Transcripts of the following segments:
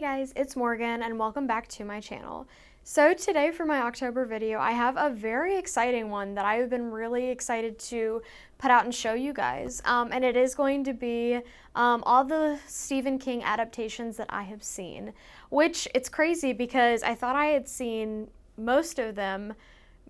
guys, it's Morgan and welcome back to my channel. So today for my October video, I have a very exciting one that I've been really excited to put out and show you guys. And it is going to be all the Stephen King adaptations that I have seen, which it's crazy because I thought I had seen most of them,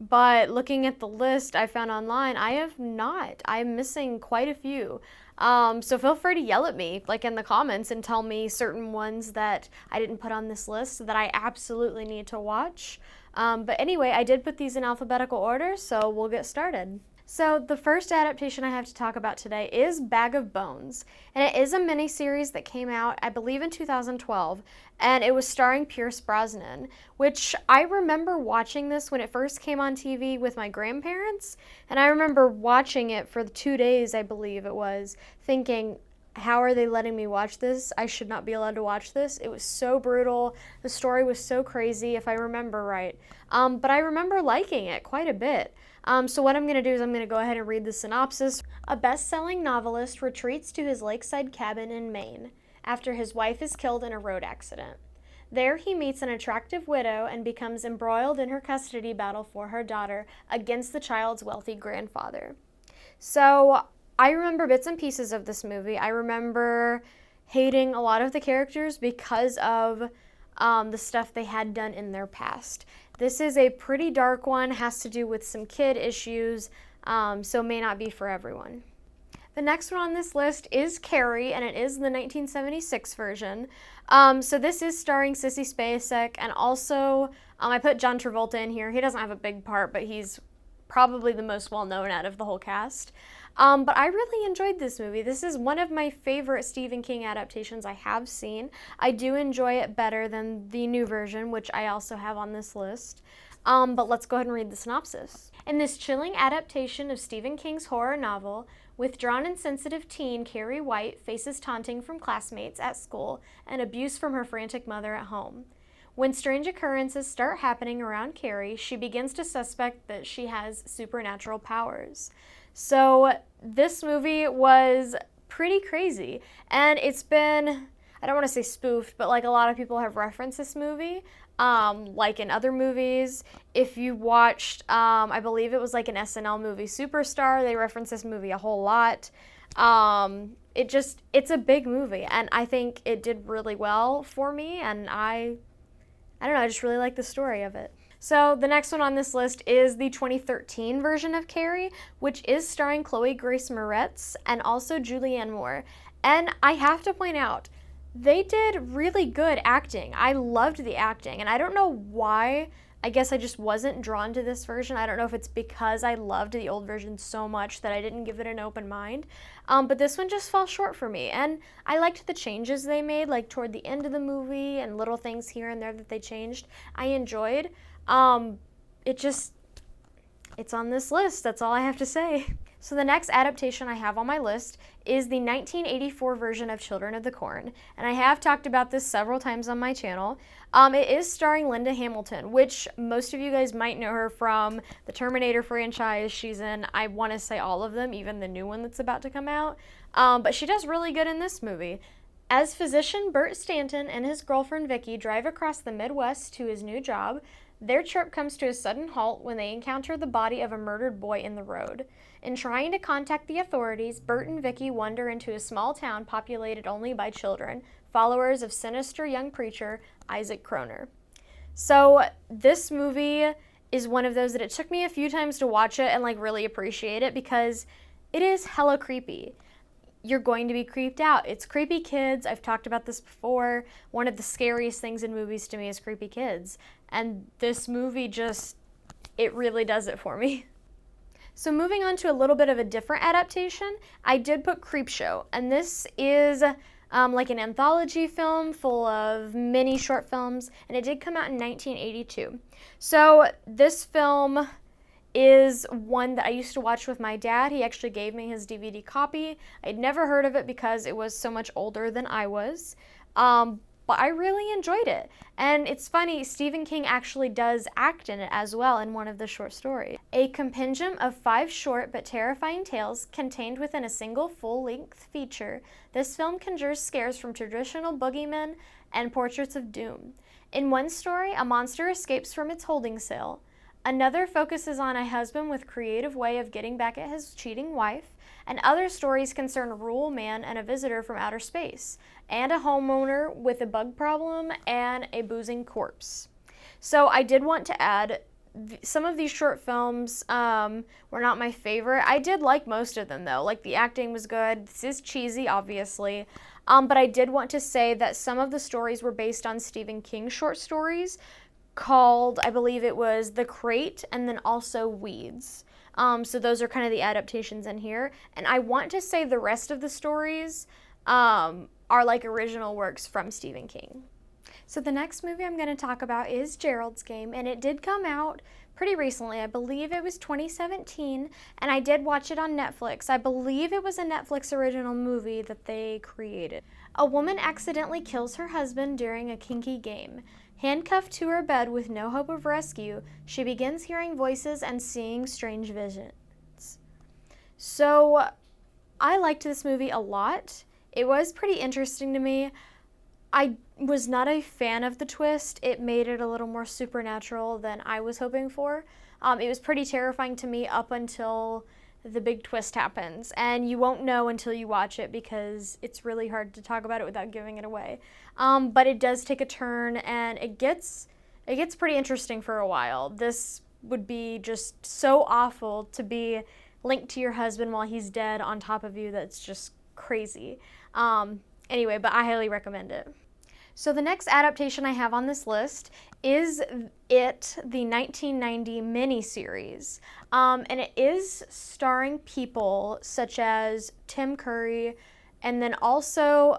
but looking at the list I found online, I have not. I'm missing quite a few. So feel free to yell at me, like in the comments, and tell me certain ones that I didn't put on this list that I absolutely need to watch. But anyway, I did put these in alphabetical order, so we'll get started. So the first adaptation I have to talk about today is Bag of Bones, and it is a miniseries that came out, I believe, in 2012, and it was starring Pierce Brosnan, which I remember watching this when it first came on TV with my grandparents, and I remember watching it for the 2 days, I believe it was, thinking, how are they letting me watch this? I should not be allowed to watch this. It was so brutal. The story was so crazy, if I remember right. But I remember liking it quite a bit. So what I'm going to do is I'm going to go ahead and read the synopsis. A best-selling novelist retreats to his lakeside cabin in Maine after his wife is killed in a road accident. There he meets an attractive widow and becomes embroiled in her custody battle for her daughter against the child's wealthy grandfather. So I remember bits and pieces of this movie. I remember hating a lot of the characters because of the stuff they had done in their past. This is a pretty dark one, has to do with some kid issues, so may not be for everyone. The next one on this list is Carrie, and it is the 1976 version. So this is starring Sissy Spacek, and also I put John Travolta in here. He doesn't have a big part, but he's probably the most well-known out of the whole cast. But I really enjoyed this movie. This is one of my favorite Stephen King adaptations I have seen. I do enjoy it better than the new version, which I also have on this list. But let's go ahead and read the synopsis. In this chilling adaptation of Stephen King's horror novel, withdrawn and sensitive teen Carrie White faces taunting from classmates at school and abuse from her frantic mother at home. When strange occurrences start happening around Carrie, she begins to suspect that she has supernatural powers. So this movie was pretty crazy, and it's been, I don't want to say spoofed, but like a lot of people have referenced this movie, like in other movies. If you watched, I believe it was like an SNL movie, Superstar, they reference this movie a whole lot. It's a big movie, and I think it did really well for me, and I don't know, I just really like the story of it. So the next one on this list is the 2013 version of Carrie, which is starring Chloe Grace Moretz and also Julianne Moore. And I have to point out, they did really good acting. I loved the acting, and I don't know why. I guess I just wasn't drawn to this version. I don't know if it's because I loved the old version so much that I didn't give it an open mind. But this one just fell short for me. And I liked the changes they made, like toward the end of the movie and little things here and there that they changed. I enjoyed. It's on this list. That's all I have to say. So the next adaptation I have on my list is the 1984 version of Children of the Corn, and I have talked about this several times on my channel. It is starring Linda Hamilton, which most of you guys might know her from the Terminator franchise. She's in, I want to say all of them, even the new one that's about to come out, but she does really good in this movie. As physician Bert Stanton and his girlfriend Vicky drive across the Midwest to his new job, their trip comes to a sudden halt when they encounter the body of a murdered boy in the road. In trying to contact the authorities, Bert and Vicky wander into a small town populated only by children, followers of sinister young preacher Isaac Kroner. So this movie is one of those that it took me a few times to watch it and like really appreciate it because it is hella creepy. You're going to be creeped out. It's creepy kids. I've talked about this before. One of the scariest things in movies to me is creepy kids. And this movie it really does it for me. So moving on to a little bit of a different adaptation, I did put Creepshow. And this is like an anthology film full of mini short films. And it did come out in 1982. So this film is one that I used to watch with my dad. He actually gave me his DVD copy. I'd never heard of it because it was so much older than I was. but I really enjoyed it. And it's funny, Stephen King actually does act in it as well in one of the short stories. A compendium of 5 short but terrifying tales contained within a single full-length feature, this film conjures scares from traditional boogeymen and portraits of doom. In one story, a monster escapes from its holding cell. Another focuses on a husband with creative way of getting back at his cheating wife, and other stories concern a rural man and a visitor from outer space, and a homeowner with a bug problem and a boozing corpse. So I did want to add, some of these short films were not my favorite. I did like most of them though. Like, the acting was good. This is cheesy, obviously. But I did want to say that some of the stories were based on Stephen King short stories called, I believe it was The Crate and then also Weeds. So those are kind of the adaptations in here. And I want to say the rest of the stories are like original works from Stephen King. So the next movie I'm going to talk about is Gerald's Game, and it did come out pretty recently. I believe it was 2017, and I did watch it on Netflix. I believe it was a Netflix original movie that they created. A woman accidentally kills her husband during a kinky game. Handcuffed to her bed with no hope of rescue, she begins hearing voices and seeing strange visions. So I liked this movie a lot. It was pretty interesting to me. I was not a fan of the twist. It made it a little more supernatural than I was hoping for. It was pretty terrifying to me up until the big twist happens, and you won't know until you watch it because it's really hard to talk about it without giving it away. But it does take a turn, and it gets pretty interesting for a while. This would be just so awful to be linked to your husband while he's dead on top of you. That's just crazy. Anyway, but I highly recommend it. So the next adaptation I have on this list is It, the 1990 miniseries. And it is starring people such as Tim Curry, and then also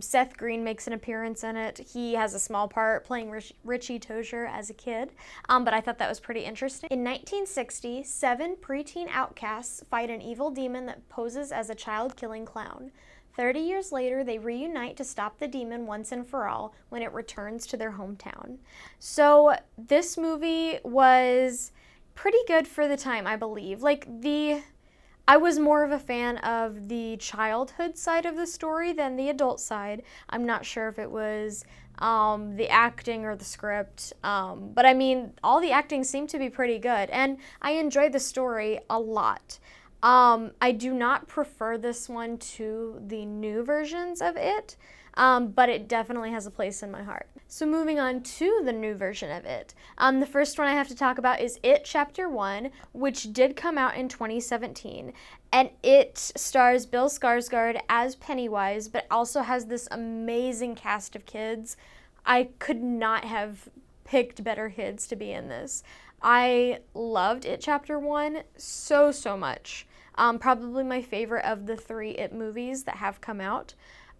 Seth Green makes an appearance in it. He has a small part playing Richie Tozier as a kid, but I thought that was pretty interesting. In 1960, 7 preteen outcasts fight an evil demon that poses as a child-killing clown. 30 years later, they reunite to stop the demon once and for all when it returns to their hometown. So this movie was pretty good for the time, I believe. I was more of a fan of the childhood side of the story than the adult side. I'm not sure if it was the acting or the script, but I mean, all the acting seemed to be pretty good, and I enjoyed the story a lot. I do not prefer this one to the new versions of It, but it definitely has a place in my heart. So moving on to the new version of It. The first one I have to talk about is It Chapter 1, which did come out in 2017. And it stars Bill Skarsgård as Pennywise, but also has this amazing cast of kids. I could not have picked better kids to be in this. I loved It Chapter 1 so much. Probably my favorite of the 3 It movies that have come out.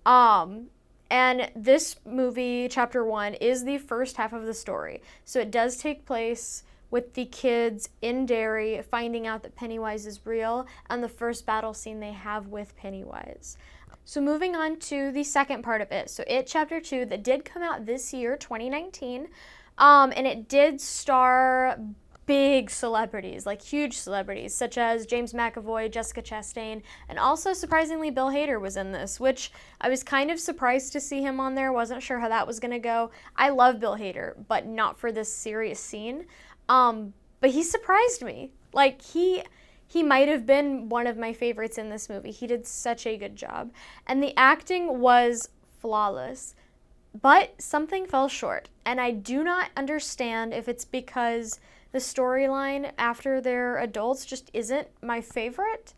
And this movie, Chapter 1, is the first half of the story. So it does take place with the kids in Derry finding out that Pennywise is real, and the first battle scene they have with Pennywise. So moving on to the second part of It. So It Chapter 2, that did come out this year, 2019. And it did star big celebrities, like huge celebrities, such as James McAvoy, Jessica Chastain, and also surprisingly Bill Hader was in this, which I was kind of surprised to see him on there. Wasn't sure how that was going to go. I love Bill Hader, but not for this serious scene. But he surprised me. Like, he might have been one of my favorites in this movie. He did such a good job. And the acting was flawless. But something fell short, and I do not understand if it's because the storyline after they're adults just isn't my favorite.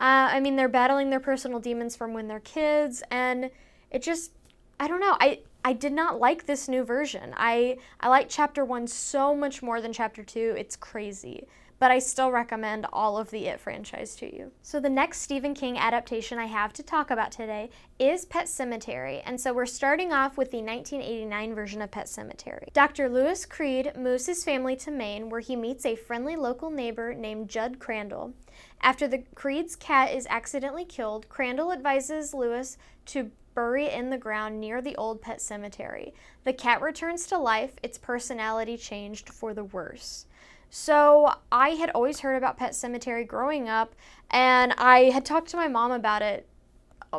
I mean, they're battling their personal demons from when they're kids, and it just, I don't know. I did not like this new version. I like Chapter 1 so much more than Chapter 2. It's crazy. But I still recommend all of the It franchise to you. So the next Stephen King adaptation I have to talk about today is Pet Sematary, and so we're starting off with the 1989 version of Pet Sematary. Dr. Lewis Creed moves his family to Maine, where he meets a friendly local neighbor named Judd Crandall. After the Creed's cat is accidentally killed, Crandall advises Lewis to bury it in the ground near the old pet cemetery. The cat returns to life, its personality changed for the worse. So I had always heard about Pet Sematary growing up, and I had talked to my mom about it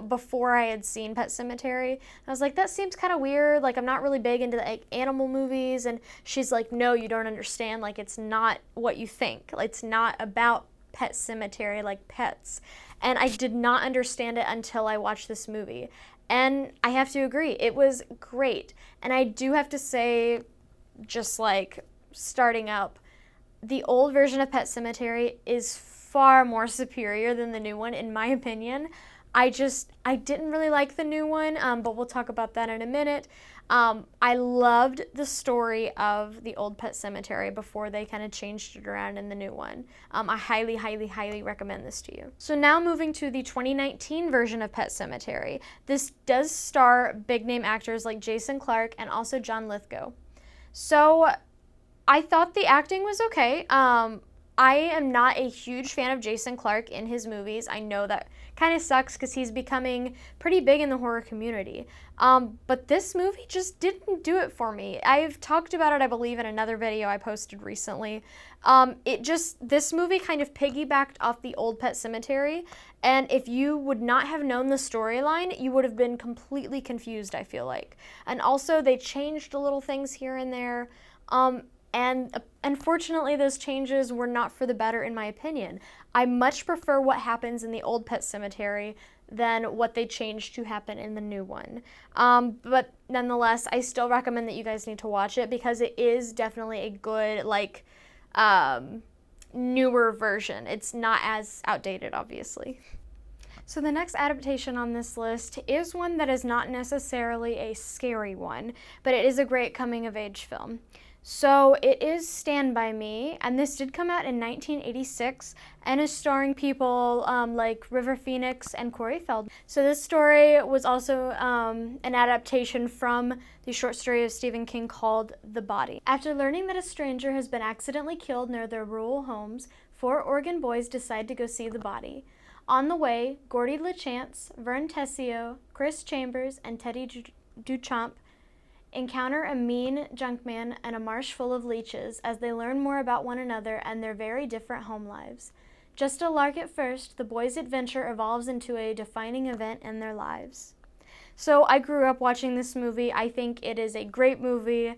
before I had seen Pet Sematary. I was like, that seems kind of weird. Like, I'm not really big into like animal movies. And she's like, no, you don't understand. Like, it's not what you think. It's not about Pet Sematary, like pets. And I did not understand it until I watched this movie. And I have to agree, it was great. And I do have to say, just like starting up, the old version of Pet Sematary is far more superior than the new one, in my opinion. I didn't really like the new one, but we'll talk about that in a minute. I loved the story of the old Pet Sematary before they kind of changed it around in the new one. I highly, highly, highly recommend this to you. So now moving to the 2019 version of Pet Sematary. This does star big name actors like Jason Clarke and also John Lithgow. So I thought the acting was okay. I am not a huge fan of Jason Clarke in his movies. I know that kind of sucks because he's becoming pretty big in the horror community. But this movie just didn't do it for me. I've talked about it, I believe, in another video I posted recently. This movie kind of piggybacked off the old Pet Sematary, and if you would not have known the storyline, you would have been completely confused, I feel like. And also, they changed little things here and there. And unfortunately, those changes were not for the better, in my opinion. I much prefer what happens in the old Pet Sematary than what they changed to happen in the new one. But nonetheless, I still recommend that you guys need to watch it because it is definitely a good, like, newer version. It's not as outdated, obviously. So the next adaptation on this list is one that is not necessarily a scary one, but it is a great coming-of-age film. So it is Stand By Me, and this did come out in 1986 and is starring people like River Phoenix and Corey Feldman. So this story was also an adaptation from the short story of Stephen King called The Body. After learning that a stranger has been accidentally killed near their rural homes, 4 Oregon boys decide to go see the body. On the way, Gordy LeChance, Vern Tessio, Chris Chambers, and Teddy Duchamp encounter a mean junkman and a marsh full of leeches as they learn more about one another and their very different home lives. Just a lark at first, the boys' adventure evolves into a defining event in their lives. So I grew up watching this movie. I think it is a great movie.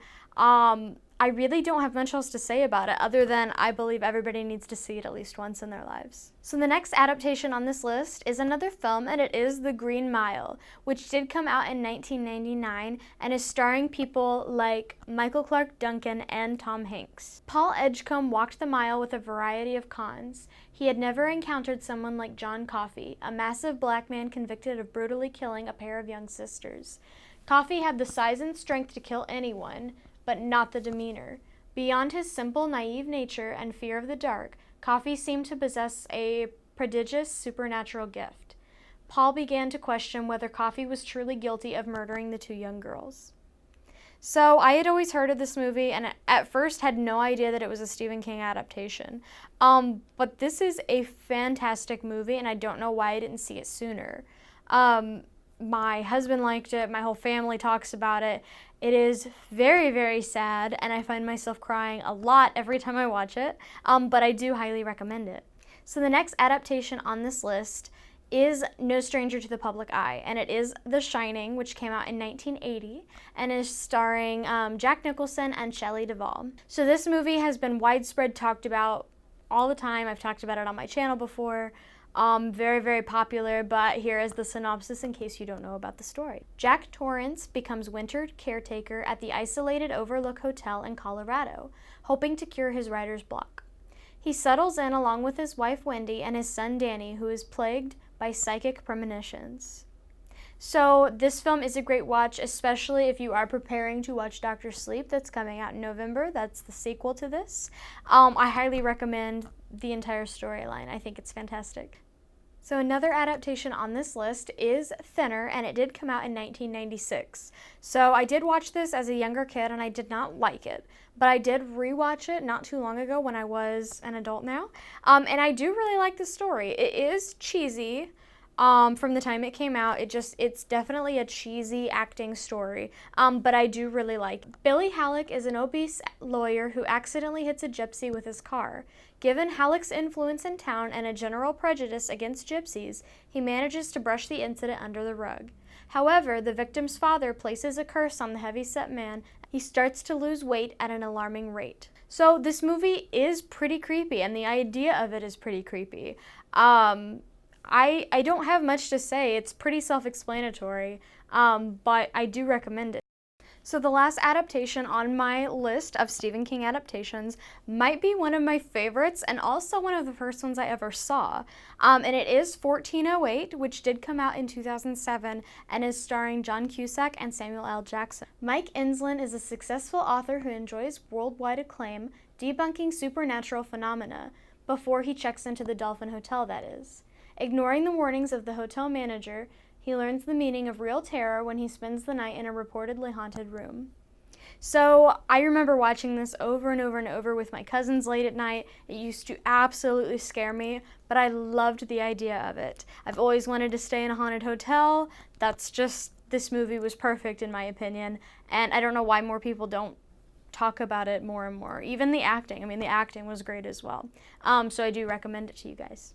I really don't have much else to say about it other than I believe everybody needs to see it at least once in their lives. So the next adaptation on this list is another film, and it is The Green Mile, which did come out in 1999 and is starring people like Michael Clark Duncan and Tom Hanks. Paul Edgecombe walked the mile with a variety of cons. He had never encountered someone like John Coffey, a massive black man convicted of brutally killing a pair of young sisters. Coffey had the size and strength to kill anyone, but not the demeanor. Beyond his simple, naive nature and fear of the dark, Coffey seemed to possess a prodigious supernatural gift. Paul began to question whether Coffey was truly guilty of murdering the 2 young girls. So I had always heard of this movie and at first had no idea that it was a Stephen King adaptation. But this is a fantastic movie, and I don't know why I didn't see it sooner. My husband liked it. My whole family talks about it. It is very, very sad, and I find myself crying a lot every time I watch it, but I do highly recommend it. So the next adaptation on this list is no stranger to the public eye, and it is The Shining, which came out in 1980 and is starring Jack Nicholson and Shelley Duvall. So this movie has been widespread talked about all the time. I've talked about it on my channel before. Very, very popular, but here is the synopsis in case you don't know about the story. Jack Torrance becomes winter caretaker at the isolated Overlook Hotel in Colorado, hoping to cure his writer's block. He settles in along with his wife Wendy and his son Danny, who is plagued by psychic premonitions. So this film is a great watch, especially if you are preparing to watch Dr. Sleep that's coming out in November. That's the sequel to this. I highly recommend the entire storyline. I think it's fantastic. So another adaptation on this list is Thinner, and it did come out in 1996. So I did watch this as a younger kid, and I did not like it. But I did rewatch it not too long ago when I was an adult now. And I do really like the story. It is cheesy. From the time it came out. It's definitely a cheesy acting story, but I do really like it. Billy Halleck is an obese lawyer who accidentally hits a gypsy with his car. Given Halleck's influence in town and a general prejudice against gypsies, he manages to brush the incident under the rug. However, the victim's father places a curse on the heavyset man. He starts to lose weight at an alarming rate. So this movie is pretty creepy, and the idea of it is pretty creepy. I don't have much to say. It's pretty self-explanatory, but I do recommend it. So the last adaptation on my list of Stephen King adaptations might be one of my favorites and also one of the first ones I ever saw. And it is 1408, which did come out in 2007 and is starring John Cusack and Samuel L. Jackson. Mike Insland is a successful author who enjoys worldwide acclaim, debunking supernatural phenomena, before he checks into the Dolphin Hotel, that is. Ignoring the warnings of the hotel manager, he learns the meaning of real terror when he spends the night in a reportedly haunted room. So I remember watching this over and over and over with my cousins late at night. It used to absolutely scare me, but I loved the idea of it. I've always wanted to stay in a haunted hotel. This movie was perfect in my opinion, and I don't know why more people don't talk about it more and more. Even the acting, the acting was great as well. So I do recommend it to you guys.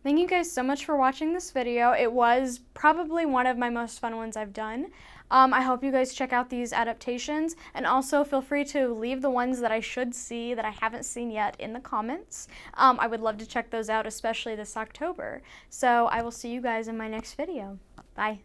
Thank you guys so much for watching this video. It was probably one of my most fun ones I've done. I hope you guys check out these adaptations, and also feel free to leave the ones that I should see that I haven't seen yet in the comments. I would love to check those out, especially this October. So I will see you guys in my next video. Bye.